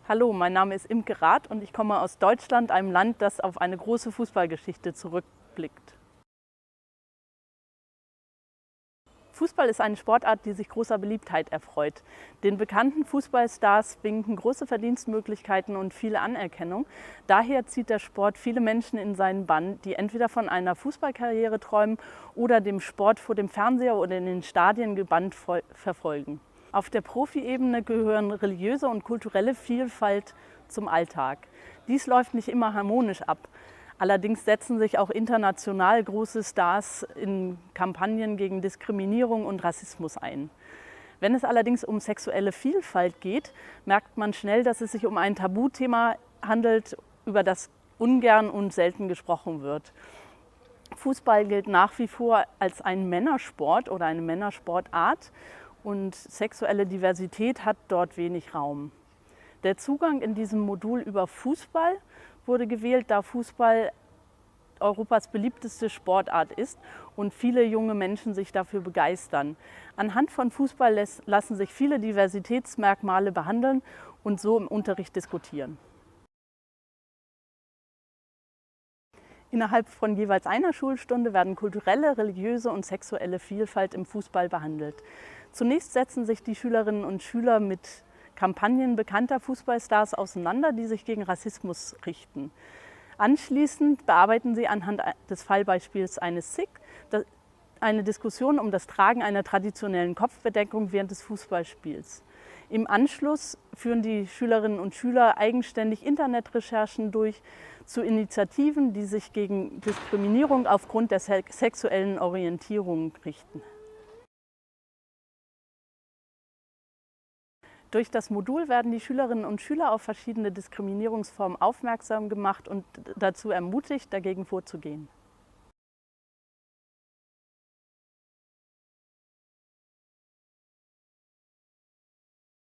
Hallo, mein Name ist Imke Rath und ich komme aus Deutschland, einem Land, das auf eine große Fußballgeschichte zurückblickt. Fußball ist eine Sportart, die sich großer Beliebtheit erfreut. Den bekannten Fußballstars winken große Verdienstmöglichkeiten und viele Anerkennung. Daher zieht der Sport viele Menschen in seinen Bann, die entweder von einer Fußballkarriere träumen oder dem Sport vor dem Fernseher oder in den Stadien gebannt verfolgen. Auf der Profiebene gehören religiöse und kulturelle Vielfalt zum Alltag. Dies läuft nicht immer harmonisch ab. Allerdings setzen sich auch international große Stars in Kampagnen gegen Diskriminierung und Rassismus ein. Wenn es allerdings um sexuelle Vielfalt geht, merkt man schnell, dass es sich um ein Tabuthema handelt, über das ungern und selten gesprochen wird. Fußball gilt nach wie vor als ein Männersport oder eine Männersportart und sexuelle Diversität hat dort wenig Raum. Der Zugang in diesem Modul über Fußball wurde gewählt, da Fußball Europas beliebteste Sportart ist und viele junge Menschen sich dafür begeistern. Anhand von Fußball lassen sich viele Diversitätsmerkmale behandeln und so im Unterricht diskutieren. Innerhalb von jeweils einer Schulstunde werden kulturelle, religiöse und sexuelle Vielfalt im Fußball behandelt. Zunächst setzen sich die Schülerinnen und Schüler mit Kampagnen bekannter Fußballstars auseinander, die sich gegen Rassismus richten. Anschließend bearbeiten sie anhand des Fallbeispiels eines Sikh eine Diskussion um das Tragen einer traditionellen Kopfbedeckung während des Fußballspiels. Im Anschluss führen die Schülerinnen und Schüler eigenständig Internetrecherchen durch zu Initiativen, die sich gegen Diskriminierung aufgrund der sexuellen Orientierung richten. Durch das Modul werden die Schülerinnen und Schüler auf verschiedene Diskriminierungsformen aufmerksam gemacht und dazu ermutigt, dagegen vorzugehen.